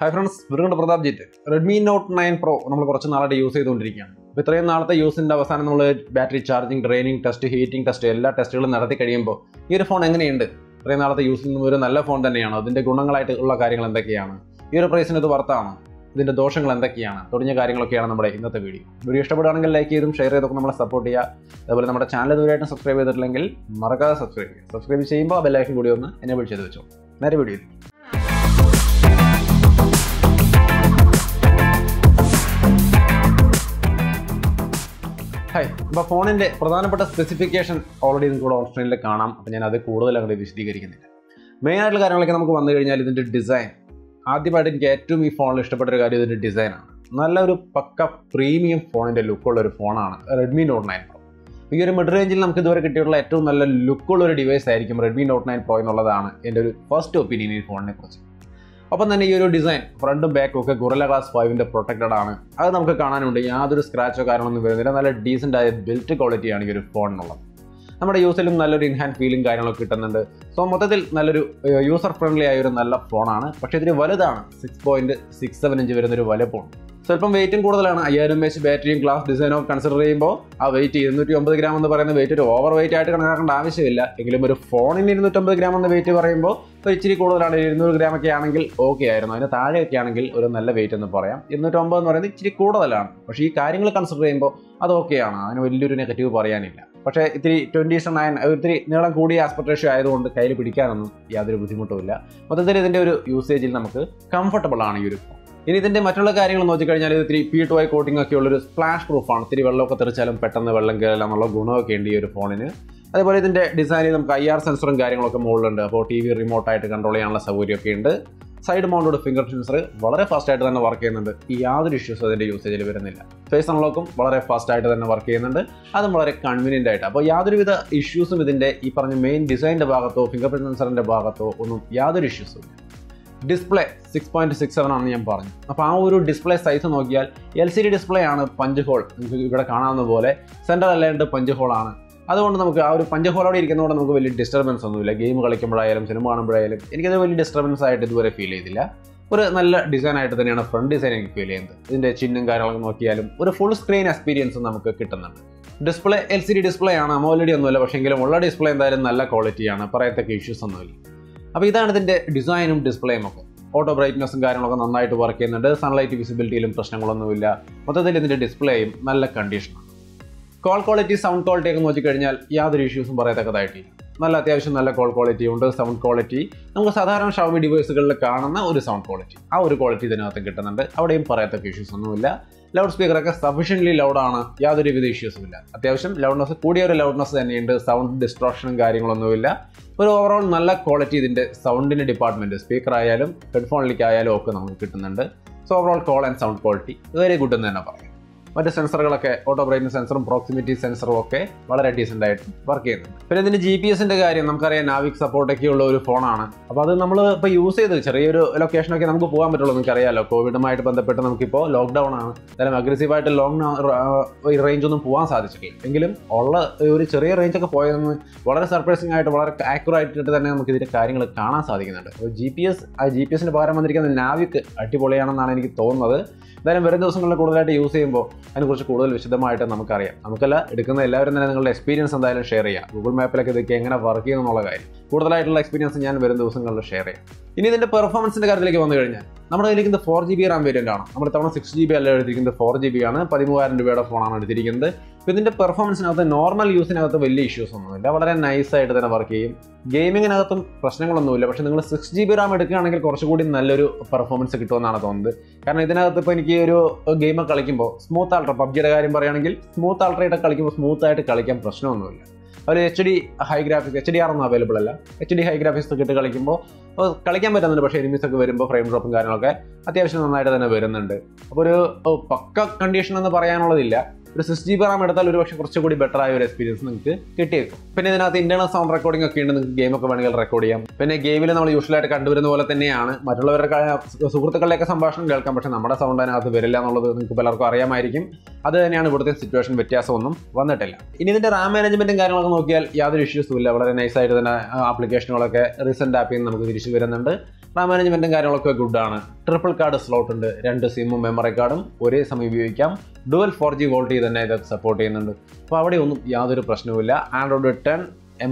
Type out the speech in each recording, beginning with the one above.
Hi friends, welcome to Pratap Jit. Redmi Note 9 Pro നമ്മൾ കുറച്ച് നാളായിട്ട് യൂസ് ചെയ്തുകൊണ്ടിരിക്കുകയാണ്. അപ്പോൾ ഇത്രയും നാളത്തെ യൂസിന്റെ അവസാനം നമ്മൾ battery charging, draining test, heating test എല്ലാ ടെസ്റ്റുകളും നടത്തി കഴിയുമ്പോൾ ഈ ഒരു ഫോൺ എങ്ങനെയുണ്ട്? ഇത്രയും നാളത്തെ യൂസിൽ നിന്ന് ഒരു നല്ല ഫോൺ തന്നെയാണ്. അതിന്റെ ഗുണങ്ങളായിട്ട് ഉള്ള കാര്യങ്ങൾ എന്തൊക്കെയാണ്? ഈ ഒരു പ്രൈസിന് ഇത് വർത്താണ്? ഇതിന്റെ ദോഷങ്ങൾ എന്തൊക്കെയാണ്? തുടങ്ങിയ കാര്യങ്ങളൊക്കെയാണ് നമ്മുടെ ഇന്നത്തെ വീഡിയോ. വീഡിയോ ഇഷ്ടപ്പെടുകയാണെങ്കിൽ ലൈക്ക് ചെയ്തും ഷെയർ ചെയ്തൊക്കെ നമ്മളെ സപ്പോർട്ട് ചെയ്യുക. അതുപോലെ നമ്മുടെ ചാനൽ ഇതുവരെയായിട്ടും സബ്സ്ക്രൈബ് ചെയ്തിട്ടില്ലെങ്കിൽ മറക്കാതെ സബ്സ്ക്രൈബ് ചെയ്യുക. സബ്സ്ക്രൈബ് ചെയ്യുമ്പോൾ ബെൽ ഐക്കൺ കൂടി ഒന്ന് എനേബിൾ ചെയ്ത് വെച്ചോ. നേരെ വീഡിയോ. ഹായ്, അപ്പോൾ ഫോണിൻ്റെ പ്രധാനപ്പെട്ട സ്പെസിഫിക്കേഷൻ ഓൾറെഡി നിങ്ങൾക്ക് ഓൺ സ്ക്രീനിൽ കാണാം. അപ്പോൾ ഞാൻ അത് കൂടുതൽ അങ്ങോട്ട് വിശദീകരിക്കുന്നില്ല. മെയിനായിട്ടുള്ള കാര്യങ്ങളൊക്കെ നമുക്ക് വന്നു കഴിഞ്ഞാൽ ഇതിൻ്റെ ഡിസൈൻ. ആദ്യമായിട്ട് എനിക്ക് ഏറ്റവും ഈ ഫോണിൽ ഇഷ്ടപ്പെട്ട ഒരു കാര്യം ഇതിൻ്റെ ഡിസൈനാണ്. നല്ലൊരു പക്ക പ്രീമിയം ഫോണിൻ്റെ ലുക്കുള്ള ഒരു ഫോണാണ് Redmi Note 9 Pro. ഈ ഒരു മിഡ് റേഞ്ചിൽ നമുക്ക് ഇതുവരെ കിട്ടിയിട്ടുള്ള ഏറ്റവും നല്ല ലുക്കുള്ള ഒരു ഡിവൈസ് ആയിരിക്കും Redmi Note 9 Pro എന്നുള്ളതാണ് എൻ്റെ ഒരു ഫസ്റ്റ് ഒപ്പീനിയൻ ഈ ഫോണിനെ കുറിച്ച്. അപ്പം തന്നെ ഈ ഒരു ഡിസൈൻ ഫ്രണ്ടും ബാക്കും ഒക്കെ Gorilla Glass 5ന്റെ പ്രൊട്ടക്റ്റഡ് ആണ്. അത് നമുക്ക് കാണാനുണ്ട്. യാതൊരു സ്ക്രാച്ചോ കാര്യങ്ങളൊന്നും വരുന്നില്ല. നല്ല ഡീസൻ്റ് ആയ ബിൽറ്റ് ക്വാളിറ്റിയാണ് ഈ ഒരു ഫോണിനുള്ളത്. നമ്മുടെ യൂസിലും നല്ലൊരു ഇൻഹാൻഡ് ഫീലും കാര്യങ്ങളൊക്കെ കിട്ടുന്നുണ്ട്. സോ മൊത്തത്തിൽ നല്ലൊരു യൂസർ ഫ്രണ്ട്ലി ആയ ഒരു നല്ല ഫോണാണ്. പക്ഷേ ഇതിന് വലുതാണ്. 6.67 ഇഞ്ച് വരുന്നൊരു വലുപ്പം. സ്വല്പം വെയിറ്റും കൂടുതലാണ്. 5000 mAh ബാറ്ററിയും ഗ്ലാസ് ഡിസൈനോ കൺസിഡർ ചെയ്യുമ്പോൾ ആ വെയിറ്റ് 250 ഗ്രാം എന്ന് പറയുന്ന വെയിറ്റ് ഒരു ഓവർ വെയിറ്റ് ആയിട്ട് കണക്കാക്കേണ്ട ആവശ്യമില്ല. എങ്കിലും ഒരു ഫോണിന് 250 ഗ്രാം എന്ന വെയിറ്റ് പറയുമ്പോൾ ഒരു ഇച്ചിരി കൂടുതലാണ്. 200 ഗ്രാം ഒക്കെ ആണെങ്കിൽ ഓക്കെ ആയിരുന്നു. അതിന് താഴെയൊക്കെ ആണെങ്കിൽ ഒരു നല്ല വെയിറ്റ് എന്ന് പറയാം. 250 എന്ന് പറയുന്നത് ഇച്ചിരി കൂടുതലാണ്. പക്ഷേ ഈ കാര്യങ്ങൾ കൺസിഡർ ചെയ്യുമ്പോൾ അത് ഓക്കെയാണ്. അതിന് വലിയൊരു നെഗറ്റീവ് പറയാനില്ല. പക്ഷേ ഇത്തിരി 20:9 ഇത്തിരി നീളം കൂടിയ ആസ്പെക്ട് റേഷ്യോ ആയതുകൊണ്ട് കയ്യിൽ പിടിക്കാനൊന്നും യാതൊരു ബുദ്ധിമുട്ടുമില്ല. മൊത്തത്തിൽ ഇതിൻ്റെ ഒരു യൂസേജിൽ നമുക്ക് കംഫർട്ടബിൾ ആണ് ഈ ഒരു ഫോൺ. ഇനി ഇതിൻ്റെ മറ്റുള്ള കാര്യങ്ങൾ നോക്കിക്കഴിഞ്ഞാൽ ഇത് ഇത്തിരി P2I കോട്ടിംഗ് ഒക്കെ ഉള്ളൊരു സ്പ്ലാഷ് പ്രൂഫാണ്. ഇത്തിരി വെള്ളമൊക്കെ തെറിച്ചാലും പെട്ടെന്ന് വെള്ളം കയറില്ല എന്നുള്ള ഗുണമൊക്കെ ഉണ്ട് ഈ ഒരു ഫോണിന്. അതേപോലെ ഇതിൻ്റെ ഡിസൈനിൽ നമുക്ക് IR സെൻസറും കാര്യങ്ങളൊക്കെ മുകളിലുണ്ട്. അപ്പോൾ TV റിമോട്ടായിട്ട് കൺട്രോൾ ചെയ്യാനുള്ള സൗകര്യമൊക്കെ ഉണ്ട്. സൈഡ് മൗണ്ടഡ് ഫിംഗർ സെൻസർ വളരെ ഫാസ്റ്റായിട്ട് തന്നെ വർക്ക് ചെയ്യുന്നുണ്ട്. യാതൊരു ഇഷ്യൂസും അതിൻ്റെ യൂസേജിൽ വരുന്നില്ല. ഫേസ് അൺലോക്കും വളരെ ഫാസ്റ്റായിട്ട് തന്നെ വർക്ക് ചെയ്യുന്നുണ്ട്. അതും വളരെ കൺവീനിയൻ്റ് ആയിട്ട്. അപ്പോൾ യാതൊരുവിധ ഇഷ്യൂസും ഇതിൻ്റെ ഈ പറഞ്ഞ മെയിൻ ഡിസൈനിൻ്റെ ഭാഗത്തോ ഫിംഗർ പ്രിൻറ്റ് സെൻസറിൻ്റെ ഭാഗത്തോ ഒന്നും യാതൊരു ഇഷ്യൂസും ഇല്ല. ഡിസ്പ്ലേ 6.67 ആണെന്ന് ഞാൻ പറഞ്ഞു. അപ്പോൾ ആ ഒരു ഡിസ്പ്ലേ സൈസ് നോക്കിയാൽ LCD ഡിസ്പ്ലേ ആണ്. പഞ്ച് ഹോൾ നിങ്ങൾക്ക് ഇവിടെ കാണാവുന്ന പോലെ സെൻറ്റർ അല്ലാണ്ട് പഞ്ച് ഹോളാണ്. അതുകൊണ്ട് നമുക്ക് ആ ഒരു പഞ്ച് ഹോളോടെ ഇരിക്കുന്നതുകൊണ്ട് നമുക്ക് വലിയ ഡിസ്റ്റർബൻസ് ഒന്നുമില്ല. ഗെയിം കളിക്കുമ്പോഴായാലും സിനിമ കാണുമ്പോഴായാലും എനിക്കത് വലിയ ഡിസ്റ്റർബൻസ് ആയിട്ട് ഇതുവരെ ഫീൽ ചെയ്തില്ല. ഒരു നല്ല ഡിസൈനായിട്ട് തന്നെയാണ് ഫ്രണ്ട് ഡിസൈൻ എനിക്ക് ഫീൽ ചെയ്യുന്നത്. ഇതിൻ്റെ ചിഹ്നം കാര്യങ്ങളൊക്കെ നോക്കിയാലും ഒരു ഫുൾ സ്ക്രീൻ എക്സ്പീരിയൻസ് നമുക്ക് കിട്ടുന്നുണ്ട്. ഡിസ്പ്ലേ LCD ഡിസ്പ്ലേ ആണ്, AMOLED ഒന്നുമില്ല. പക്ഷേ എങ്കിലും ഉള്ള ഡിസ്പ്ലേ എന്തായാലും നല്ല ക്വാളിറ്റിയാണ്. പറയത്തക്ക ഇഷ്യൂസ് ഒന്നുമില്ല. അപ്പോൾ ഇതാണ് ഇതിൻ്റെ ഡിസൈനും ഡിസ്പ്ലേയും ഒക്കെ. ഓട്ടോ ബ്രൈറ്റ്നസ്സും കാര്യങ്ങളൊക്കെ നന്നായിട്ട് വർക്ക് ചെയ്യുന്നുണ്ട്. സൺലൈറ്റ് വിസിബിലിറ്റിയിലും പ്രശ്നങ്ങളൊന്നുമില്ല. മൊത്തത്തിൽ ഇതിൻ്റെ ഡിസ്പ്ലേയും നല്ല കണ്ടീഷനാണ്. കോൾ ക്വാളിറ്റി, സൗണ്ട് ക്വാളിറ്റി ഒക്കെ നോക്കിക്കഴിഞ്ഞാൽ യാതൊരു ഇഷ്യൂസും പറയത്തക്കതായിട്ടില്ല. നല്ല അത്യാവശ്യം നല്ല കോൾ ക്വാളിറ്റി ഉണ്ട്. സൗണ്ട് ക്വാളിറ്റി നമുക്ക് സാധാരണ Xiaomi ഡിവൈസുകളിൽ കാണുന്ന ഒരു സൗണ്ട് ക്വാളിറ്റി, ആ ഒരു ക്വാളിറ്റി ഇതിനകത്ത് കിട്ടുന്നുണ്ട്. അവിടെയും പറയത്തക്ക ഇഷ്യൂസ് ഒന്നുമില്ല. ലൗഡ് സ്പീക്കറൊക്കെ സഫീഷ്യൻ്റ്ലി ലൗഡാണ്. യാതൊരുവിധ ഇഷ്യൂസും ഇല്ല. അത്യാവശ്യം ലൗഡ്നെസ് കൂടിയ ഒരു ലൗഡ്നെസ് തന്നെയുണ്ട്. സൗണ്ട് ഡിസ്ട്രോക്ഷനും കാര്യങ്ങളൊന്നുമില്ല. ഒരു ഓവറോൾ നല്ല ക്വാളിറ്റി ഇതിൻ്റെ സൗണ്ടിൻ്റെ ഡിപ്പാർട്ട്മെൻറ്റ് സ്പീക്കർ ആയാലും ഹെഡ്ഫോണിലേക്ക് ആയാലും ഒക്കെ നമുക്ക് കിട്ടുന്നുണ്ട്. So overall call and sound quality very good എന്ന് തന്നെ പറയാം. മറ്റ് സെൻസറുകളൊക്കെ ഓട്ടോ ബ്രൈറ്റ്നസ് സെൻസറും പ്രോക്സിമിറ്റി സെൻസറും ഒക്കെ വളരെ ഡീസൻ്റ് ആയിട്ട് വർക്ക് ചെയ്യുന്നുണ്ട്. പിന്നെ ഇതിൻ്റെ GPS-ൻ്റെ കാര്യം നമുക്കറിയാം. നാവിക് സപ്പോർട്ടൊക്കെ ഉള്ള ഒരു ഫോണാണ്. അപ്പോൾ അത് നമ്മൾ ഇപ്പോൾ യൂസ് ചെയ്ത് ചെറിയൊരു ലൊക്കേഷനൊക്കെ നമുക്ക് പോകാൻ പറ്റുള്ളൂ. നമുക്കറിയാമല്ലോ, കോവിഡുമായിട്ട് ബന്ധപ്പെട്ട് നമുക്കിപ്പോൾ ലോക്ക്ഡൗൺ ആണ്. എന്തായാലും അഗ്രസീവായിട്ട് ലോങ് റേഞ്ചൊന്നും പോകാൻ സാധിച്ചിട്ടില്ല. എങ്കിലും ഉള്ള ഒരു ചെറിയ റേഞ്ചൊക്കെ പോയതെന്ന് വളരെ സർപ്രൈസിംഗ് ആയിട്ട് വളരെ ആക്യുറേറ്റ് തന്നെ നമുക്ക് ഇതിൻ്റെ കാര്യങ്ങൾ കാണാൻ സാധിക്കുന്നുണ്ട്. അപ്പോൾ GPS-ന് പകരം വന്നിരിക്കുന്ന നാവിക് അടിപൊളിയാണെന്നാണ് എനിക്ക് തോന്നുന്നത്. എന്തായാലും വരും ദിവസങ്ങളിൽ കൂടുതലായിട്ട് യൂസ് ചെയ്യുമ്പോൾ അതിനെക്കുറിച്ച് കൂടുതൽ വിശദമായിട്ട് നമുക്കറിയാം. നമുക്കല്ല, എടുക്കുന്ന എല്ലാവരും തന്നെ നിങ്ങളുടെ എക്സ്പീരിയൻസ് എന്തായാലും ഷെയർ ചെയ്യാം. ഗൂഗിൾ മാപ്പിലൊക്കെ ഇതൊക്കെ എങ്ങനെ വർക്ക് ചെയ്യുന്നു എന്നുള്ള കാര്യം കൂടുതലായിട്ടുള്ള എക്സ്പീരിയൻസ് ഞാൻ വരും ദിവസങ്ങളിൽ ഷെയർ ചെയ്യാം. ഇനി ഇതിൻ്റെ പെർഫോമൻസിൻ്റെ കാര്യത്തിലേക്ക് വന്നു കഴിഞ്ഞാൽ നമ്മുടെ കയ്യിലിരിക്കുന്നത് 4GB RAM വേരിയൻ്റ് ആണ്. നമ്മുടെ തവണ 6GB അല്ല എടുത്തിരിക്കുന്നത്, 4GB ആണ്. 13,000 രൂപയുടെ ഫോണാണ് എടുത്തിരിക്കുന്നത്. അപ്പോൾ ഇതിൻ്റെ പെർഫോമൻസിനകത്ത് നോർമൽ യൂസിനകത്ത് വലിയ ഇഷ്യൂസ് ഒന്നുമില്ല. വളരെ നൈസായിട്ട് തന്നെ വർക്ക് ചെയ്യും. ഗെയിമിങ്ങിനകത്തും പ്രശ്നങ്ങളൊന്നുമില്ല. പക്ഷേ നിങ്ങൾ 6GB RAM എടുക്കുകയാണെങ്കിൽ കുറച്ചുകൂടി നല്ലൊരു പെർഫോമൻസ് കിട്ടുമെന്നാണ് തോന്നുന്നത്. കാരണം ഇതിനകത്ത് ഇപ്പോൾ എനിക്ക് ഒരു ഗെയിം കളിക്കുമ്പോൾ സ്മൂത്ത് ആൾട്ടർ, PUBGയുടെ കാര്യം പറയുകയാണെങ്കിൽ സ്മൂത്ത് ആൾട്ടറായിട്ട് കളിക്കുമ്പോൾ സ്മൂത്തായിട്ട് കളിക്കാൻ പ്രശ്നമൊന്നുമില്ല. ഒരു HD ഹൈ ഗ്രാഫിക്സ്, HDR ഒന്നും അവൈലബിൾ അല്ല. HD ഹൈ ഗ്രാഫിക്സ് ഒക്കെ ഇട്ട് കളിക്കുമ്പോൾ കളിക്കാൻ പറ്റുന്നുണ്ട്. പക്ഷേ എനിമീസ് ഒക്കെ വരുമ്പോൾ ഫ്രെയിം ഡ്രോപ്പും കാര്യങ്ങളൊക്കെ അത്യാവശ്യം നന്നായിട്ട് തന്നെ വരുന്നുണ്ട്. അപ്പോൾ ഒരു പക്ക കണ്ടീഷൻ എന്ന് പറയാനുള്ളതില്ല. ഒരു 6GB RAM എടുത്താൽ ഒരു പക്ഷേ കുറച്ചുകൂടി ബെറ്റർ ആയ ഒരു എക്സ്പീരിയൻസ് നിങ്ങൾക്ക് കിട്ടിയേക്കും. പിന്നെ ഇതിനകത്ത് ഇന്റേണൽ സൗണ്ട് റെക്കോർഡിംഗ് ഒക്കെ ഉണ്ട്. നിങ്ങൾക്ക് ഗെയിമൊക്കെ വേണമെങ്കിൽ റെക്കോർഡ് ചെയ്യാം. പിന്നെ ഗെയിമിൽ നമ്മൾ യൂഷ്വലായിട്ട് കണ്ടുവരുന്ന പോലെ തന്നെയാണ് മറ്റുള്ളവരുടെ സുഹൃത്തുക്കളുടെയൊക്കെ സംഭാഷണം കേൾക്കാം. പക്ഷേ നമ്മുടെ സൗണ്ട് അതിനകത്ത് വരില്ല എന്നുള്ളത് നിങ്ങൾക്ക് പലർക്കും അറിയാമായിരിക്കും. അത് തന്നെയാണ് ഇവിടുത്തെ സിറ്റുവേഷൻ. വ്യത്യാസമൊന്നും വന്നിട്ടില്ല. ഇനി ഇതിൻ്റെ RAM മാനേജ്മെൻറ്റും കാര്യങ്ങളൊക്കെ നോക്കിയാൽ യാതൊരു ഇഷ്യൂസും ഇല്ല. വളരെ നൈസായിട്ട് തന്നെ ആപ്ലിക്കേഷനുകളൊക്കെ റീസെൻ്റ് ആപ്പിൽ നിന്ന് നമുക്ക് തിരിച്ചു വരുന്നുണ്ട്. റാം മാനേജ്മെൻറ്റും കാര്യങ്ങളൊക്കെ ഗുഡാണ്. ട്രിപ്പിൾ കാർഡ് സ്ലോട്ട് ഉണ്ട്, 2 സിമ്മും മെമ്മറി കാർഡും ഒരേ സമയം ഉപയോഗിക്കാം. ഡുവൽ 4G വോൾട്ടേജ് തന്നെ ഇത് സപ്പോർട്ട് ചെയ്യുന്നുണ്ട്. അപ്പോൾ അവിടെയൊന്നും യാതൊരു പ്രശ്നവുമില്ല. ആൻഡ്രോയിഡ് 10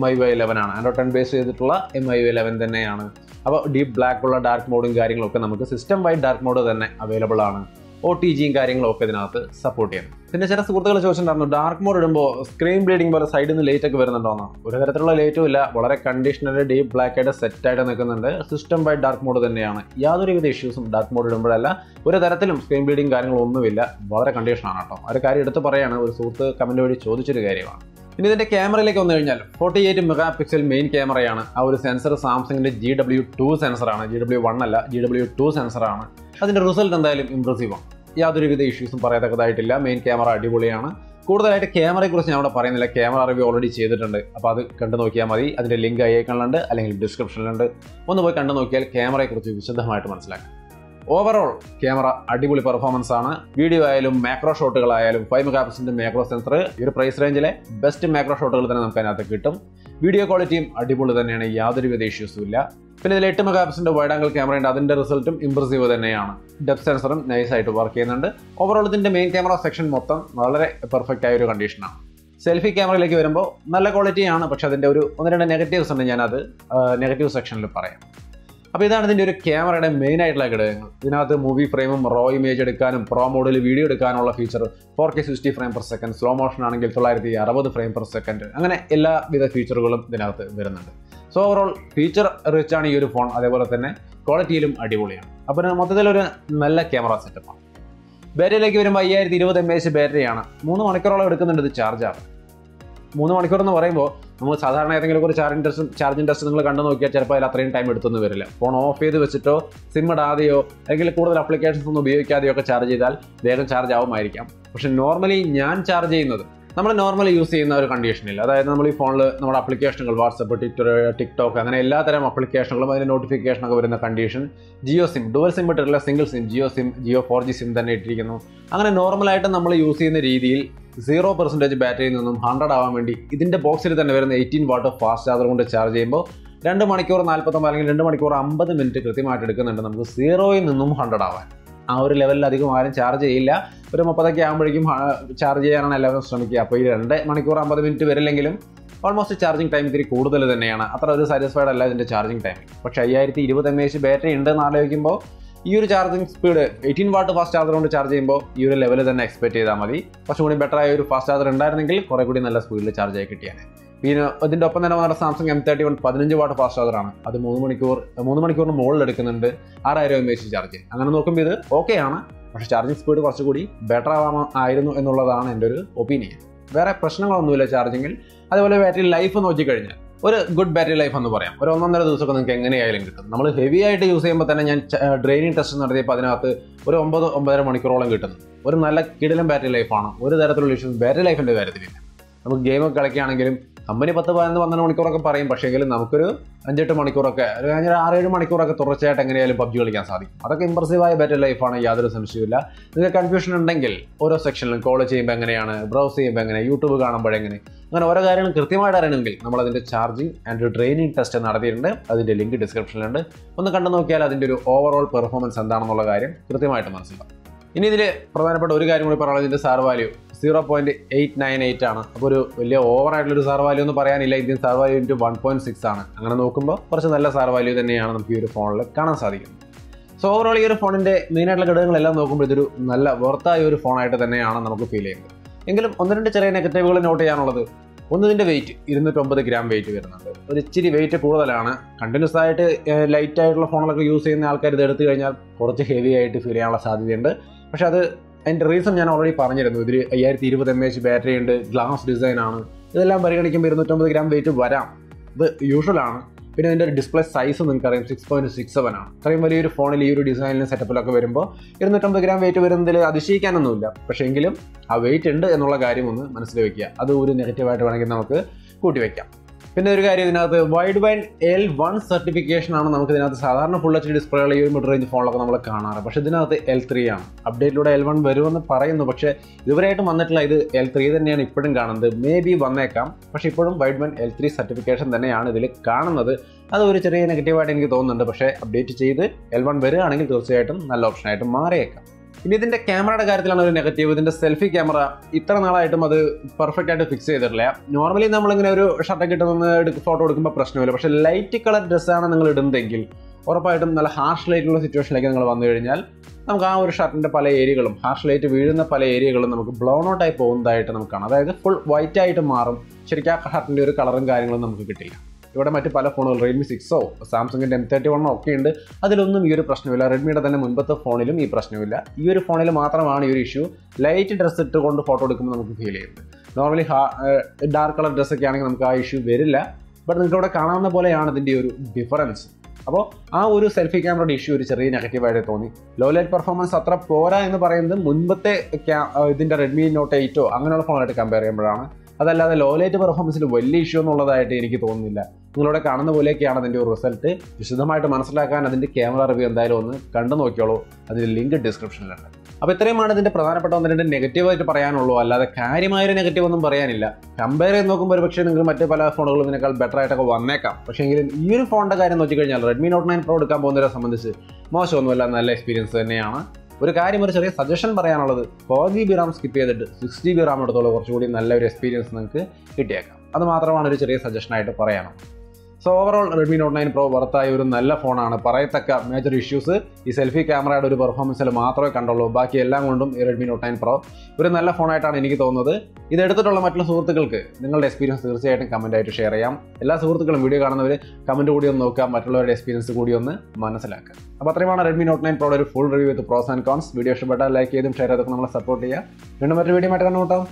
MIUI 11 ആണ്. ആൻഡ്രോയിഡ് 10 ബേസ് ചെയ്തിട്ടുള്ള MIUI 11 തന്നെയാണ്. അപ്പോൾ ഡീപ്പ് ബ്ലാക്ക് ഉള്ള ഡാർക്ക് മോഡും കാര്യങ്ങളൊക്കെ നമുക്ക് സിസ്റ്റം വൈഡ് ഡാർക്ക് മോഡ് തന്നെ അവൈലബിൾ ആണ്. OTGയും കാര്യങ്ങളൊക്കെ ഇതിനകത്ത് സപ്പോർട്ട് ചെയ്യണം. പിന്നെ ചില സുഹൃത്തുക്കൾ ചോദിച്ചിട്ടുണ്ടായിരുന്നു, ഡാർക്ക് മോഡ് ഇടുമ്പോൾ സ്ക്രീൻ ബ്ലീഡിംഗ് പോലെ സൈഡിൽ നിന്ന് ലൈറ്റ് ഒക്കെ വരുന്നുണ്ടോന്ന്. ഒരു തരത്തിലുള്ള ലൈറ്റും ഇല്ല, വളരെ കണ്ടീഷണറി ഡീപ്പ് ബ്ലാക്ക് ആയിട്ട് സെറ്റായിട്ട് നിൽക്കുന്നുണ്ട്. സിസ്റ്റം വൈഡ് ഡാർക്ക് മോഡ് തന്നെയാണ്. യാതൊരുവിധ ഇഷ്യൂസും ഡാർക്ക് മോഡ് ഇടുമ്പോഴല്ല, ഒരു തരത്തിലും സ്ക്രീൻ ബ്ലീഡിംഗ് കാര്യങ്ങളൊന്നുമില്ല. വളരെ കണ്ടീഷനാണ് കേട്ടോ. ഒരു കാര്യം എടുത്ത് പറയാണ്, ഒരു സുഹൃത്ത് കമൻറ്റ് വഴി ചോദിച്ചൊരു കാര്യമാണ്. ഇനി ഇതിൻ്റെ ക്യാമറയിലേക്ക് വന്നു കഴിഞ്ഞാൽ 48 മെഗാ പിക്സൽ മെയിൻ ക്യാമറയാണ്. ആ ഒരു സെൻസർ സാംസങ്ങിൻ്റെ GW2 സെൻസറാണ്, GW1 അല്ല, GW2 സെൻസറാണ്. അതിൻ്റെ റിസൾട്ട് എന്തായാലും ഇംപ്രസീവാണ്. യാതൊരുവിധ ഇഷ്യൂസും പറയത്തക്കതായിട്ടില്ല. മെയിൻ ക്യാമറ അടിപൊളിയാണ്. കൂടുതലായിട്ട് ക്യാമറയെക്കുറിച്ച് ഞാൻ അവിടെ പറയുന്നില്ല, ക്യാമറ റിവ്യൂ ഓൾറെഡി ചെയ്തിട്ടുണ്ട്. അപ്പോൾ അത് കണ്ടു നോക്കിയാൽ മതി. അതിൻ്റെ ലിങ്ക് ഐക്കണിലുണ്ട്, അല്ലെങ്കിൽ ഡിസ്ക്രിപ്ഷനിലുണ്ട്. ഒന്ന് പോയി കണ്ടു നോക്കിയാൽ ക്യാമറയെക്കുറിച്ച് വിശദമായിട്ട് മനസ്സിലാക്കാം. ഓവറോൾ ക്യാമറ അടിപൊളി പെർഫോമൻസ് ആണ്. വീഡിയോ ആയാലും മാക്രോ ഷോട്ടുകളായാലും 5 മെഗാ പിക്സലിൻ്റെ മാക്രോ സെൻസർ ഈ ഒരു പ്രൈസ് റേഞ്ചിലെ ബെസ്റ്റ് മാക്രോ ഷോട്ടുകൾ തന്നെ നമുക്ക് അതിനകത്ത് കിട്ടും. വീഡിയോ ക്വാളിറ്റിയും അടിപൊളി തന്നെയാണ്, യാതൊരുവിധ ഇഷ്യൂസും ഇല്ല. പിന്നെ ഇതിൽ 8 മെഗാ പിക്സലിൻ്റെ വൈഡ് ആംഗിൾ ക്യാമറയുണ്ട്, അതിൻ്റെ റിസൾട്ടും ഇംപ്രസീവ് തന്നെയാണ്. ഡെപ്ത് സെൻസറും നൈസായിട്ട് വർക്ക് ചെയ്യുന്നുണ്ട്. ഓവറോൾ ഇതിൻ്റെ മെയിൻ ക്യാമറ സെക്ഷൻ മൊത്തം വളരെ പെർഫെക്റ്റ് ആയ ഒരു കണ്ടീഷനാണ്. സെൽഫി ക്യാമറയിലേക്ക് വരുമ്പോൾ നല്ല ക്വാളിറ്റിയാണ്, പക്ഷേ അതിൻ്റെ ഒരു 1-2 നെഗറ്റീവ്സ് ഉണ്ട്. ഞാനത് നെഗറ്റീവ് സെക്ഷനിൽ പറയാം. അപ്പോൾ ഇതാണ് ഇതിൻ്റെ ഒരു ക്യാമറയുടെ മെയിൻ ആയിട്ടുള്ള ഘടകങ്ങൾ. ഇതിനകത്ത് മൂവി ഫ്രെയിമും റോ ഇമേജ് എടുക്കാനും പ്രോ മോഡിൽ വീഡിയോ എടുക്കാനുള്ള feature, 4K 60 frame per second, slow motion ആണെങ്കിൽ 960 ഫ്രെയിം പെർ സെക്കൻഡ്, അങ്ങനെ എല്ലാവിധ ഫീച്ചറുകളും ഇതിനകത്ത് വരുന്നുണ്ട്. സോ ഓവറോൾ ഫീച്ചർ റിച്ച് ആണ് ഈ ഒരു ഫോൺ. അതേപോലെ തന്നെ ക്വാളിറ്റിയിലും അടിപൊളിയാണ്. അപ്പോൾ മൊത്തത്തിലൊരു നല്ല ക്യാമറ സെറ്റപ്പാണ്. ബാറ്ററിയിലേക്ക് വരുമ്പോൾ 5020 mAh ബാറ്ററിയാണ്. 3 മണിക്കൂറോളം എടുക്കുന്നുണ്ട് ഇത് ചാർജ് ആവാൻ. 3 മണിക്കൂർ എന്ന് പറയുമ്പോൾ നമ്മൾ സാധാരണ ഏതെങ്കിലും ഒരു ചാർജിങ് ടെസ്റ്റ് നിങ്ങൾ കണ്ടു നോക്കിയാൽ ചിലപ്പോൾ അതിൽ അത്രയും ടൈം എടുത്തൊന്നും വരില്ല. ഫോൺ ഓഫ് ചെയ്ത് വെച്ചിട്ടോ സിം ഇടാതെയോ അല്ലെങ്കിൽ കൂടുതൽ ആപ്ലിക്കേഷൻസ് ഒന്നും ഉപയോഗിക്കാതെയോ ഒക്കെ ചാർജ് ചെയ്താൽ വേഗം ചാർജ് ആവുമായിരിക്കാം. പക്ഷേ നോർമലി ഞാൻ ചാർജ് ചെയ്യുന്നത് നമ്മൾ നോർമലി യൂസ് ചെയ്യുന്ന ഒരു കണ്ടീഷനിൽ, അതായത് നമ്മൾ ഈ ഫോണിൽ നമ്മുടെ ആപ്ലിക്കേഷനുകൾ വാട്സപ്പ്, ട്വിറ്റർ, ടിക്ടോക്ക് അങ്ങനെ എല്ലാത്തരം ആപ്ലിക്കേഷനുകളും അതിൻ്റെ നോട്ടിഫിക്കേഷനൊക്കെ വരുന്ന condition Jio SIM, dual SIM ഇട്ടിട്ടുള്ള single SIM, Jio 4G SIM തന്നെ ഇട്ടിരിക്കുന്നു. അങ്ങനെ നോർമലായിട്ട് നമ്മൾ യൂസ് ചെയ്യുന്ന രീതിയിൽ 0% ബാറ്ററിയിൽ നിന്നും 100 ആവാൻ വേണ്ടി ഇതിൻ്റെ ബോക്സിൽ തന്നെ വരുന്ന 18 വാട്ട് ഫാസ്റ്റ് ചാർജർ കൊണ്ട് ചാർജ് ചെയ്യുമ്പോൾ 2 മണിക്കൂർ 49 അല്ലെങ്കിൽ 2 മണിക്കൂർ 50 മിനിറ്റ് കൃത്യമായിട്ട് എടുക്കുന്നുണ്ട് നമുക്ക് 0യിൽ നിന്നും 100 ആവാൻ. ആ ഒരു ലെവലിൽ അധികം ആരും ചാർജ് ചെയ്യില്ല. ഒരു 30 ആകുമ്പോഴേക്കും ചാർജ് ചെയ്യാനാണ് എല്ലാവരും ശ്രമിക്കുക. അപ്പോൾ ഈ 2 മണിക്കൂർ 50 മിനിറ്റ് വരില്ലെങ്കിലും ഓൾമോസ്റ്റ് ചാർജിങ് ടൈം ഇത്തിരി കൂടുതൽ തന്നെയാണ്. അത്ര ഒരു സാറ്റിസ്ഫൈഡ് അല്ല ഇതിൻ്റെ ചാർജിങ് ടൈം. പക്ഷേ 5020 mAh ബാറ്ററി ഉണ്ടെന്ന് ആലോചിക്കുമ്പോൾ ഈ ഒരു charging speed 18 what fast charger കൊണ്ട് ചാർജ് ചെയ്യുമ്പോൾ ഈ ഒരു ലെവൽ തന്നെ എക്സ്പെക്ട് ചെയ്താൽ മതി. കുറച്ചും കൂടി ബെറ്റർ ആയ ഒരു ഫാസ്റ്റ് ചാർജർ ഉണ്ടായിരുന്നെങ്കിൽ കുറേ കൂടി നല്ല സ്പീഡിൽ ചാർജ് ആയി കിട്ടിയാണ്. പിന്നെ ഇതിൻ്റെ ഒപ്പം തന്നെ വന്ന സാംസങ് M31 15 വാട്ട് ഫാസ്റ്റ് ചാർജറാണ്. അത് 3 മണിക്കൂറിന് മുകളിൽ എടുക്കുന്നുണ്ട് 6000 mAh ചാർജ്. അങ്ങനെ നോക്കുമ്പോൾ ഇത് ഓക്കെയാണ്, പക്ഷേ ചാർജിങ് സ്പീഡ് കുറച്ചുകൂടി ബെറ്റർ ആയിരുന്നു എന്നുള്ളതാണ് എൻ്റെ ഒരു ഒപ്പീനിയൻ. വേറെ പ്രശ്നങ്ങളൊന്നുമില്ല ചാർജിങ്ങിൽ. അതേപോലെ ബാറ്ററി ലൈഫ് നോക്കിക്കഴിഞ്ഞാൽ ഒരു ഗുഡ് ബാറ്ററി ലൈഫ് എന്ന് പറയാം. ഒരു 1.5 ദിവസമൊക്കെ നിങ്ങൾക്ക് എങ്ങനെയായാലും കിട്ടും. നമ്മൾ ഹെവി ആയിട്ട് യൂസ് ചെയ്യുമ്പോൾ തന്നെ ഞാൻ ഡ്രെയിനിങ് ടെസ്റ്റ് നടത്തിയപ്പോൾ അതിനകത്ത് ഒരു 9-9.5 മണിക്കൂറോളം കിട്ടുന്നു. ഒരു നല്ല കിടിലൻ ബാറ്ററി ലൈഫാണ്. ഒരു തരത്തിലുള്ള ഇഷ്യൂസ് ബാറ്ററി ലൈഫിൻ്റെ കാര്യത്തിലില്ല. നമുക്ക് ഗെയിമൊക്കെ കളിക്കുകയാണെങ്കിലും കമ്പനി 10-12 മണിക്കൂറൊക്കെ പറയും, പക്ഷേ എങ്കിലും നമുക്കൊരു 5-8 മണിക്കൂറൊക്കെ, ഒരു 6-7 മണിക്കൂറൊക്കെ തുടർച്ചയായിട്ട് എങ്ങനെയായാലും PUBG കളിക്കാൻ സാധിക്കും. അതൊക്കെ ഇംപ്രസീവായ ബാറ്ററി ലൈഫാണ്, യാതൊരു സംശയമില്ല. നിങ്ങൾക്ക് കൺഫ്യൂഷൻ ഉണ്ടെങ്കിൽ ഓരോ സെക്ഷനിലും കോൾ ചെയ്യുമ്പോൾ എങ്ങനെയാണ്, ബ്രൗസ് ചെയ്യുമ്പോൾ എങ്ങനെ, യൂട്യൂബ് കാണുമ്പോഴെങ്ങനെ, അങ്ങനെ ഓരോ കാര്യങ്ങളും കൃത്യമായിട്ട് അറിയണമെങ്കിൽ നമ്മളതിൻ്റെ ചാർജിങ് ആൻഡ് ട്രെയിനിങ് ടെസ്റ്റ് നടത്തിയിട്ടുണ്ട്. അതിൻ്റെ ലിങ്ക് ഡിസ്ക്രിപ്ഷനിലുണ്ട്. ഒന്ന് കണ്ടു നോക്കിയാൽ അതിൻ്റെ ഒരു ഓവറോൾ പെർഫോമൻസ് എന്താണെന്നുള്ള കാര്യം കൃത്യമായിട്ട് മനസ്സിലാവും. ഇനി ഇതിൽ പ്രധാനപ്പെട്ട ഒരു കാര്യം കൂടി പറയുന്നത് ഇതിൻ്റെ സാർ വാല്യൂ 0.898 ആണ്. അപ്പോൾ ഒരു വലിയ ഓവറായിട്ടുള്ളൊരു സാർ വാല്യൂ എന്ന് പറയാനില്ല. ഇതിന് സാർ വാല്യൂ 1.6 ആണ്. അങ്ങനെ നോക്കുമ്പോൾ കുറച്ച് നല്ല സാർ വാല്യൂ തന്നെയാണ് നമുക്ക് ഈ ഒരു ഫോണിൽ കാണാൻ സാധിക്കുന്നത്. സോ ഓവറോൾ ഈ ഒരു ഫോണിൻ്റെ മെയിനായിട്ടുള്ള ഘടകങ്ങളെല്ലാം നോക്കുമ്പോൾ ഇതൊരു നല്ല വർത്തായ ഒരു ഫോണായിട്ട് തന്നെയാണ് നമുക്ക് ഫീൽ ചെയ്യുന്നത്. എങ്കിലും 1-2 ചെറിയ നെഗറ്റീവുകൾ നോട്ട് ചെയ്യാനുള്ളത്, ഒന്ന് ഇതിൻ്റെ വെയിറ്റ് 209 ഗ്രാം വെയിറ്റ് വരുന്നുണ്ട്. ഒരു ഇച്ചിരി വെയിറ്റ് കൂടുതലാണ്. കണ്ടിന്യൂസ് ആയിട്ട് ലൈറ്റ് ആയിട്ടുള്ള ഫോണുകളൊക്കെ യൂസ് ചെയ്യുന്ന ആൾക്കാർ ഇത് എടുത്തു കഴിഞ്ഞാൽ കുറച്ച് ഹെവി ആയിട്ട് ഫീൽ ചെയ്യാനുള്ള സാധ്യതയുണ്ട്. പക്ഷേ അത് അതിൻ്റെ റീസൺ ഞാൻ ഓൾറെഡി പറഞ്ഞിരുന്നു. ഇതിൽ 5020 mAh ബാറ്ററി ഉണ്ട്, ഗ്ലാസ് ഡിസൈനാണ്. ഇതെല്ലാം പരിഗണിക്കുമ്പോൾ 209 ഗ്രാം വെയിറ്റ് വരാം, ഇത് യൂഷ്വലാണ്. പിന്നെ ഇതിൻ്റെ ഒരു ഡിസ്പ്ലേ സൈസ് നിങ്ങൾക്കറിയാം 6.67 ആണ്. അത്രയും വലിയൊരു ഫോണിൽ ഈ ഒരു ഡിസൈനിലും സെറ്റപ്പിലൊക്കെ വരുമ്പോൾ 209 ഗ്രാം വെയിറ്റ് വരുന്നതിൽ അതിശയിക്കാനൊന്നുമില്ല. പക്ഷേ എങ്കിലും ആ വെയിറ്റ് ഉണ്ട് എന്നുള്ള കാര്യം ഒന്ന് മനസ്സിൽ വയ്ക്കുക. അത് ഒരു നെഗറ്റീവായിട്ട് വേണമെങ്കിൽ നമുക്ക് കൂട്ടി വയ്ക്കാം. പിന്നെ ഒരു കാര്യം, ഇതിനകത്ത് വൈഡ് ബാൻഡ് L1 സർട്ടിഫിക്കേഷനാണ് നമുക്ക് ഇതിനകത്ത് സാധാരണ ഫുൾ HD ഡിസ്പ്ലേകൾ ഈ ഒരു മിഡ് റേഞ്ച് ഫോണിലൊക്കെ നമ്മൾ കാണാറ്. പക്ഷേ ഇതിനകത്ത് L3 ആണ്. അപ്ഡേറ്റിലൂടെ L1 വരുമെന്ന് പറയുന്നു, പക്ഷേ ഇതുവരെയായിട്ടും വന്നിട്ടില്ല. ഇത് L3 തന്നെയാണ് ഇപ്പോഴും കാണുന്നത്. മേ ബി വന്നേക്കാം, പക്ഷേ ഇപ്പോഴും വൈഡ് ബാൻഡ് L3 സർട്ടിഫിക്കേഷൻ തന്നെയാണ് ഇതിൽ കാണുന്നത്. അത് ഒരു ചെറിയ നെഗറ്റീവായിട്ട് എനിക്ക് തോന്നുന്നുണ്ട്. പക്ഷേ അപ്ഡേറ്റ് ചെയ്ത് L1 വരികയാണെങ്കിൽ തീർച്ചയായിട്ടും നല്ല ഓപ്ഷനായിട്ട് മാറിയേക്കാം. ഇനി ഇതിൻ്റെ ക്യാമറയുടെ കാര്യത്തിലാണ് ഒരു നെഗറ്റീവ്. ഇതിൻ്റെ സെൽഫി ക്യാമറ ഇത്ര നാളായിട്ടും അത് പെർഫെക്റ്റ് ആയിട്ട് ഫിക്സ് ചെയ്തിട്ടില്ല. നോർമലി നമ്മളിങ്ങനെ ഒരു ഷർട്ടൊക്കെ ഇട്ട് നിന്ന് ഫോട്ടോ എടുക്കുമ്പോൾ പ്രശ്നമില്ല. പക്ഷേ ലൈറ്റ് കളർ ഡ്രസ്സാണ് നിങ്ങൾ ഇടുന്നതെങ്കിൽ ഉറപ്പായിട്ടും നല്ല ഹാർഷ് ലൈറ്റുള്ള സിറ്റുവേഷനിലേക്ക് നിങ്ങൾ വന്നു കഴിഞ്ഞാൽ നമുക്ക് ആ ഒരു ഷർട്ടിൻ്റെ പല ഏരിയകളും ഹാർഷ് ലൈറ്റ് വീഴുന്ന പല ഏരിയകളും നമുക്ക് ബ്ലോൺ ഔട്ടായി പോകുന്നതായിട്ട് നമുക്ക് കാണാം. അതായത് ഫുൾ വൈറ്റ് ആയിട്ട് മാറും. ശരിക്കും ആ ഷർട്ടിൻ്റെ ഒരു കളറും കാര്യങ്ങളും നമുക്ക് കിട്ടില്ല. ഇവിടെ മറ്റ് പല ഫോണുകൾ Realme 6 സാംസങ്ങിൻ്റെ M31 ഒക്കെ ഉണ്ട്. അതിലൊന്നും ഈ ഒരു പ്രശ്നമില്ല. റെഡ്മിയുടെ തന്നെ മുൻപത്തെ ഫോണിലും ഈ പ്രശ്നമില്ല. ഈ ഒരു ഫോണിൽ മാത്രമാണ് ഈ ഒരു ഇഷ്യൂ. ലൈറ്റ് ഡ്രസ്സ് ഇട്ടുകൊണ്ട് ഫോട്ടോ എടുക്കുമ്പോൾ നമുക്ക് ഫീൽ ചെയ്യുന്നത്. നോർമലി ഡാർക്ക് കളർ ഡ്രസ്സൊക്കെ ആണെങ്കിൽ നമുക്ക് ആ ഇഷ്യൂ വരില്ല. ബട്ട് നിങ്ങൾക്ക് ഇവിടെ കാണാവുന്ന പോലെയാണ് ഇതിൻ്റെ ഒരു ഡിഫറൻസ്. അപ്പോൾ ആ ഒരു സെൽഫി ക്യാമറയുടെ ഇഷ്യൂ ഒരു ചെറിയ നെഗറ്റീവായിട്ട് തോന്നി. ലോ ലൈറ്റ് പെർഫോമൻസ് അത്ര പോരാ എന്ന് പറയുന്നത് മുൻപത്തെ ഇതിൻ്റെ Redmi Note 8 അങ്ങനെയുള്ള ഫോണായിട്ട് കമ്പയർ ചെയ്യുമ്പോഴാണ്. അതല്ലാതെ ലോ ലൈറ്റ് പെർഫോമൻസിൽ വലിയ ഇഷ്യൂ എന്നുള്ളതായിട്ട് എനിക്ക് തോന്നുന്നില്ല. നിങ്ങളിവിടെ കാണുന്ന പോലെയൊക്കെയാണ് അതിൻ്റെ ഒരു റിസൾട്ട്. വിശദമായിട്ട് മനസ്സിലാക്കാൻ അതിൻ്റെ ക്യാമറ റിവ്യൂ എന്തായാലും ഒന്ന് കണ്ടു നോക്കിയോളൂ. അതിൻ്റെ ലിങ്ക് ഡിസ്ക്രിപ്ഷനിലുണ്ട്. അപ്പോൾ ഇത്രയുമാണ് ഇതിൻ്റെ പ്രധാനപ്പെട്ട 1-2 നെഗറ്റീവായിട്ട് പറയാനുള്ളൂ. അല്ലാതെ കാര്യമായൊരു നെഗറ്റീവ് ഒന്നും പറയാനില്ല. കമ്പയർ ചെയ്ത് നോക്കുമ്പോൾ ഒരു പക്ഷേ നിങ്ങൾ മറ്റ് പല ഫോണുകളും ഇതിനേക്കാൾ ബെറ്റർ ആയിട്ടൊക്കെ വന്നേക്കാം. പക്ഷേ എങ്കിലും ഈ ഒരു ഫോണിൻ്റെ കാര്യം നോക്കിക്കഴിഞ്ഞാൽ Redmi Note 9 Pro എടുക്കാൻ പോകുന്നവരെ സംബന്ധിച്ച് മോശമൊന്നുമല്ല, നല്ല എക്സ്പീരിയൻസ് തന്നെയാണ്. ഒരു കാര്യം, ഒരു ചെറിയ സജഷൻ പറയാനുള്ളത്, 4GB RAM സ്കിപ്പ് ചെയ്തിട്ട് 6GB RAM എടുത്തോളം കുറച്ചുകൂടി നല്ലൊരു എക്സ്പീരിയൻസ് നിങ്ങൾക്ക് കിട്ടിയേക്കാം. അത് മാത്രമാണ് ഒരു ചെറിയ സജഷനായിട്ട് പറയാനുള്ളത്. So overall Redmi Note 9 Pro വർത്തായ ഒരു നല്ല ഫോണാണ്. പറയത്തക്ക മേജർ ഇഷ്യൂസ് ഈ സെൽഫി ക്യാമറയുടെ ഒരു പെർഫോമൻസിൽ മാത്രമേ കണ്ടുള്ളൂ. ബാക്കി എല്ലാം കൊണ്ടും ഈ Redmi Note 9 Pro ഒരു നല്ല ഫോണായിട്ടാണ് എനിക്ക് തോന്നുന്നത്. ഇതെടുത്തിട്ടുള്ള മറ്റുള്ള സുഹൃത്തുക്കൾക്ക് നിങ്ങളുടെ എക്സ്പീരിയൻസ് തീർച്ചയായിട്ടും കമൻറ്റായിട്ട് ഷെയർ ചെയ്യാം. എല്ലാ സുഹൃത്തുക്കളും വീഡിയോ കാണുന്നവർ കമൻറ്റ് കൂടി ഒന്ന് നോക്കുക, മറ്റുള്ളവരുടെ എക്സ്പീരിയൻസ് കൂടി ഒന്ന് മനസ്സിലാക്കുക. അപ്പോൾ അത്രയുമാണ് Redmi Note 9 Pro ഒരു full review with pros and cons. Video ഇഷ്ടപ്പെട്ടാൽ ലൈക്ക് ചെയ്തും ഷെയർ ചെയ്തൊക്കെ നമ്മളെ സപ്പോർട്ട് ചെയ്യുക. വീണ്ടും മറ്റൊരു വീഡിയോ ആയിട്ട് കണ്ടുമുട്ടാം.